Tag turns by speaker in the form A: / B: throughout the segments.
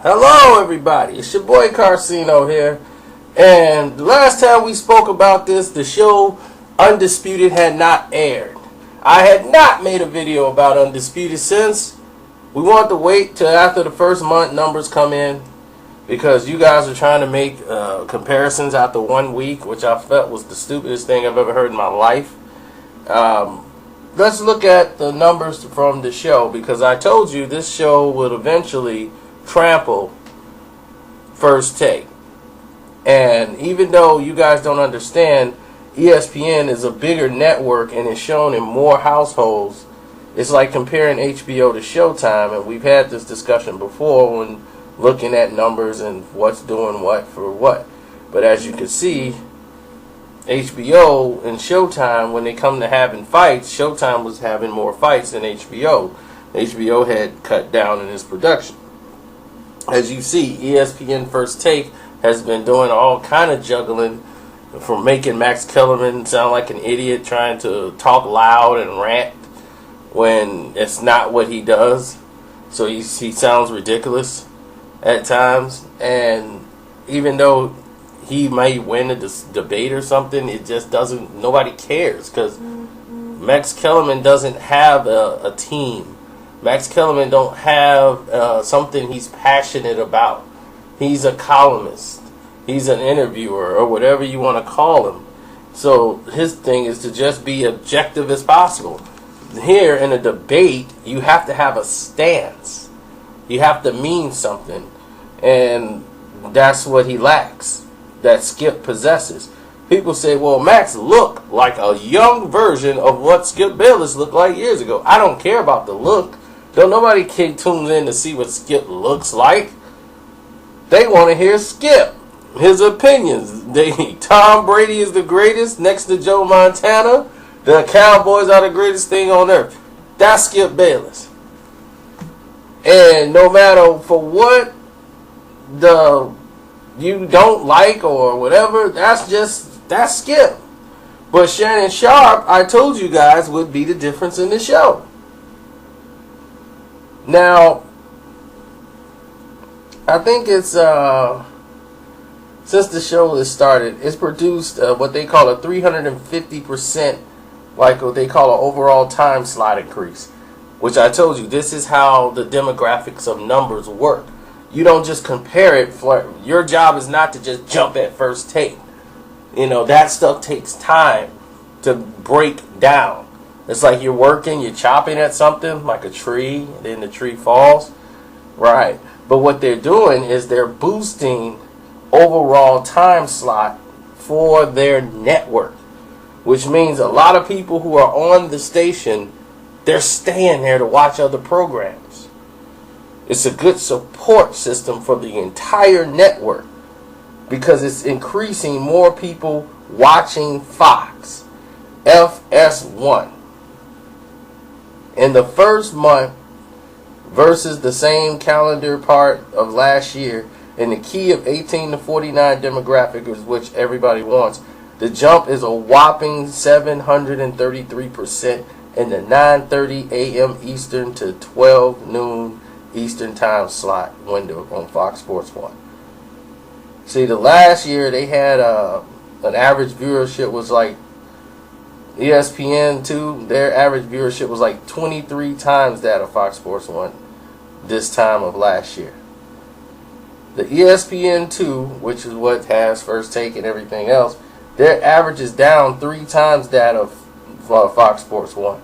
A: Hello everybody, it's your boy Carcino here, and the last time we spoke about this, the show Undisputed had not aired. I had not made a video about Undisputed since we wanted to wait till after the first month numbers come in, because you guys are trying to make comparisons after 1 week, which I felt was the stupidest thing I've ever heard in my life. Let's look at the numbers from the show, because I told you this show would eventually trample First Take. And even though you guys don't understand, ESPN is a bigger network and is shown in more households. It's like comparing HBO to Showtime, and we've had this discussion before when looking at numbers and what's doing what for what. But as you can see, HBO and Showtime, when they come to having fights, Showtime was having more fights than HBO. HBO had cut down in its production. As you see, ESPN First Take has been doing all kind of juggling, from making Max Kellerman sound like an idiot trying to talk loud and rant when it's not what he does. So he sounds ridiculous at times. And even though he may win a debate or something, it just doesn't, nobody cares, because Max Kellerman doesn't have a team. Max Kellerman don't have something he's passionate about. He's a columnist. He's an interviewer, or whatever you want to call him. So his thing is to just be objective as possible. Here in a debate, you have to have a stance. You have to mean something. And that's what he lacks, that Skip possesses. People say, well, Max looked like a young version of what Skip Bayless looked like years ago. I don't care about the look. Don't nobody tunes in to see what Skip looks like. They want to hear Skip, his opinions. Tom Brady is the greatest next to Joe Montana. The Cowboys are the greatest thing on earth. That's Skip Bayless. And no matter for what you don't like or whatever, that's Skip. But Shannon Sharp, I told you guys, would be the difference in the show. Now, I think it's since the show has started, it's produced what they call a 350%, like what they call an overall time slot increase. Which I told you, this is how the demographics of numbers work. You don't just compare it. Your job is not to just jump at First Take. You know, that stuff takes time to break down. It's like you're working, you're chopping at something, like a tree, and then the tree falls. Right. But what they're doing is they're boosting overall time slot for their network. Which means a lot of people who are on the station, they're staying there to watch other programs. It's a good support system for the entire network, because it's increasing more people watching Fox FS1. In the first month versus the same calendar part of last year, in the key of 18 to 49 demographic, which everybody wants, the jump is a whopping 733% in the 9:30 a.m. Eastern to 12 noon Eastern time slot window on Fox Sports 1. See, the last year they had an average viewership was like ESPN 2, their average viewership was like 23 times that of Fox Sports 1 this time of last year. The ESPN 2, which is what has First Take and everything else, their average is down 3 times that of Fox Sports 1.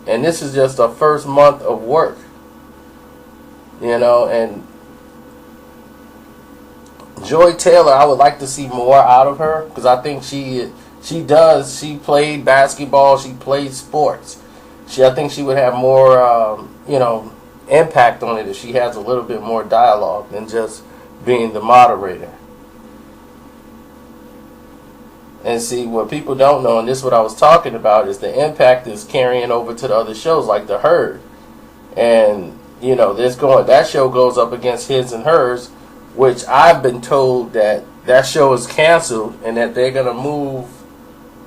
A: And this is just the first month of work. You know, and Joy Taylor, I would like to see more out of her, because I think she played basketball, she played sports. I think she would have more, impact on it if she has a little bit more dialogue than just being the moderator. And see, what people don't know, and this is what I was talking about, is the impact is carrying over to the other shows like The Herd. And, that show goes up against His and Hers, which I've been told that show is canceled and that they're going to move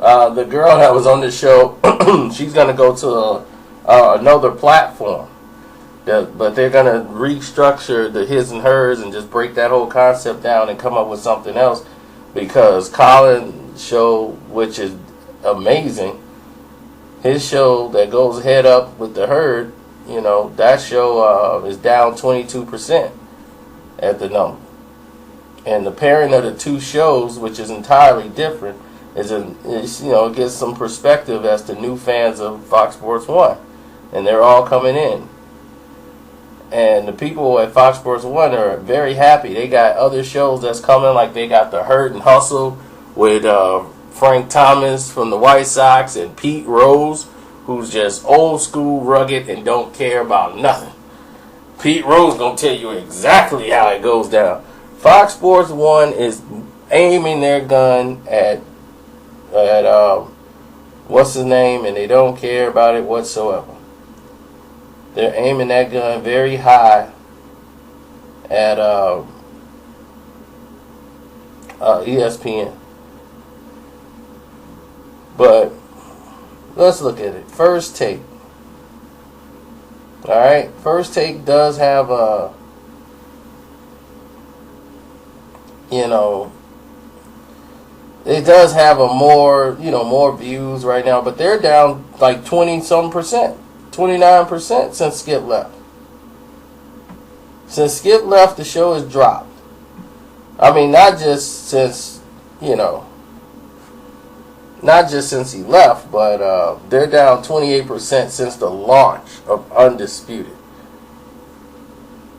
A: the girl that was on the show. She's going to go to another platform. But they're gonna restructure the his and hers and just break that whole concept down and come up with something else. Because Colin's show, which is amazing, his show that goes head up with the herd, that show is down 22% at the number. And the pairing of the two shows, which is entirely different, it gives some perspective as to new fans of Fox Sports 1. And they're all coming in. And the people at Fox Sports 1 are very happy. They got other shows that's coming, like they got the Hurt and Hustle with Frank Thomas from the White Sox and Pete Rose, who's just old school, rugged, and don't care about nothing. Pete Rose gonna tell you exactly how it goes down. Fox Sports 1 is aiming their gun at what's his name, and they don't care about it whatsoever. They're aiming that gun very high at ESPN. But let's look at it. First Take. Alright, First Take does have it does have more views right now, but they're down like 20-something%. 29% since Skip left. Since Skip left, the show has dropped. I mean, not just since he left, but they're down 28% since the launch of Undisputed.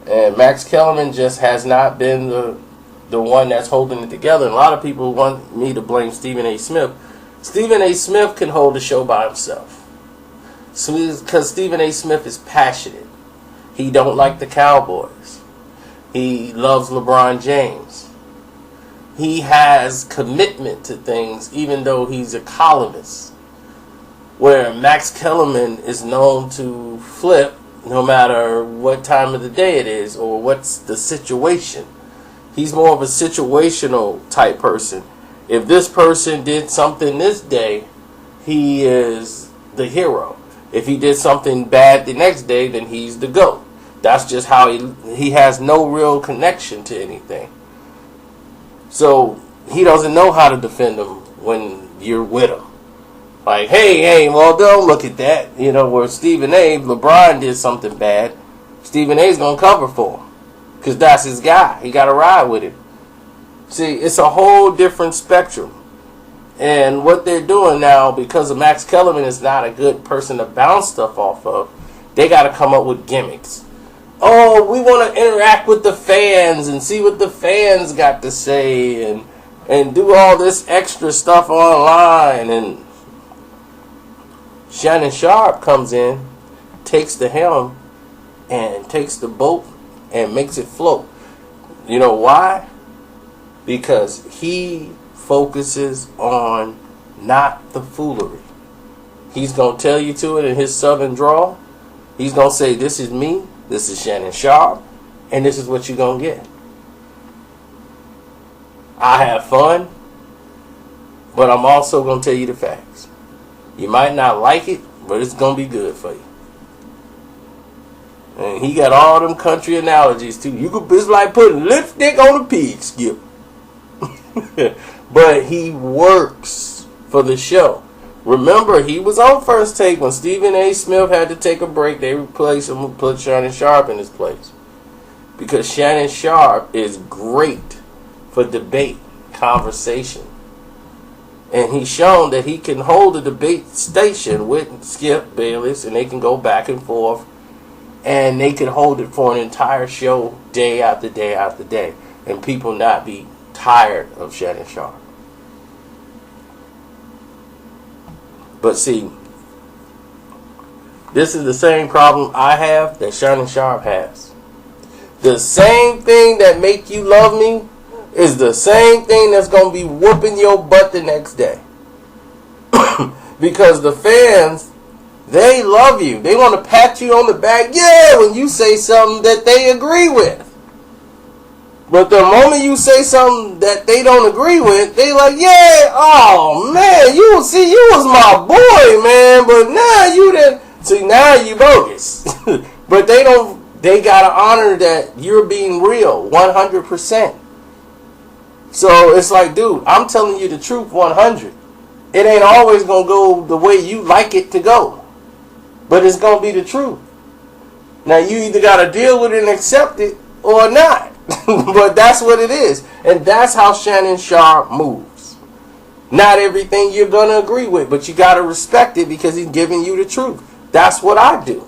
A: And Max Kellerman just has not been the one that's holding it together. And a lot of people want me to blame Stephen A. Smith. Stephen A. Smith can hold the show by himself. Because Stephen A. Smith is passionate. He don't like the Cowboys. He loves LeBron James. He has commitment to things even though he's a columnist. Where Max Kellerman is known to flip no matter what time of the day it is or what's the situation. He's more of a situational type person. If this person did something this day, he is the hero. If he did something bad the next day, then he's the GOAT. That's just how he has no real connection to anything. So he doesn't know how to defend him when you're with him. Like, hey, well, don't look at that. Where Stephen A., LeBron did something bad, Stephen A's going to cover for him. Because that's his guy. He got to ride with him. See, it's a whole different spectrum. And what they're doing now, because of Max Kellerman is not a good person to bounce stuff off of, they got to come up with gimmicks. Oh, we want to interact with the fans and see what the fans got to say and do all this extra stuff online. And Shannon Sharp comes in, takes the helm, and takes the boat and makes it float. You know why? Because he focuses on not the foolery. He's going to tell you to it in his southern drawl. He's going to say, this is me, this is Shannon Sharp, and this is what you're going to get. I have fun, but I'm also going to tell you the facts. You might not like it, but it's going to be good for you. And he got all them country analogies too. It's like putting lipstick on a pig, Skip. But he works for the show. Remember, he was on First Take when Stephen A. Smith had to take a break. They replaced him and put Shannon Sharp in his place. Because Shannon Sharp is great for debate, conversation. And he's shown that he can hold a debate station with Skip Bayless, and they can go back and forth. And they can hold it for an entire show, day after day after day. And people not be tired of Shannon Sharp. But see, this is the same problem I have that Shannon Sharp has. The same thing that make you love me is the same thing that's going to be whooping your butt the next day. Because the fans, they love you. They want to pat you on the back, yeah, when you say something that they agree with. But the moment you say something that they don't agree with, they like, yeah, oh man, you was my boy, man, but now you didn't. See, now you bogus. But they don't They got to honor that you're being real 100%. So it's like, dude, I'm telling you the truth 100. It ain't always going to go the way you like it to go. But it's going to be the truth. Now, you either got to deal with it and accept it or not. But that's what it is. And that's how Shannon Sharp moves. Not everything you're going to agree with, but you got to respect it because he's giving you the truth. That's what I do.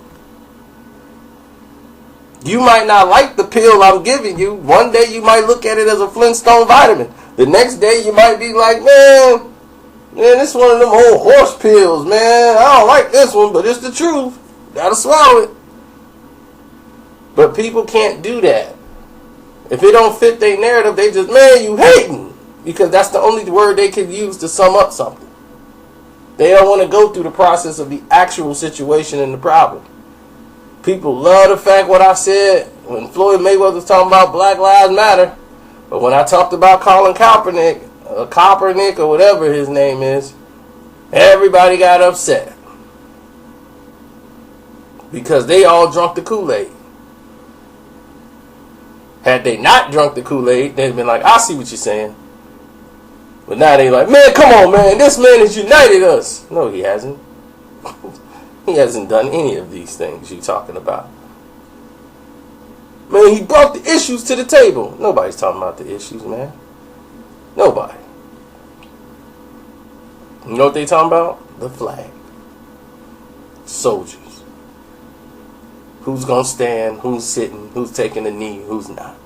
A: You might not like the pill I'm giving you. One day you might look at it as a Flintstone vitamin. The next day you might be like, man, this is one of them old horse pills, man. I don't like this one, but it's the truth. Gotta swallow it. But people can't do that. If it don't fit their narrative, they just, man, you hating. Because that's the only word they can use to sum up something. They don't want to go through the process of the actual situation and the problem. People love the fact what I said when Floyd Mayweather was talking about Black Lives Matter. But when I talked about Colin Kaepernick or whatever his name is, everybody got upset. Because they all drunk the Kool-Aid. Had they not drunk the Kool-Aid, they'd been like, I see what you're saying. But now they like, man, come on, man. This man has united us. No, he hasn't. He hasn't done any of these things you're talking about. Man, he brought the issues to the table. Nobody's talking about the issues, man. Nobody. You know what they talking about? The flag. Soldiers. Who's going to stand, who's sitting, who's taking a knee, who's not.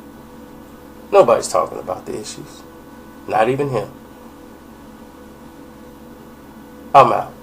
A: Nobody's talking about the issues. Not even him. I'm out.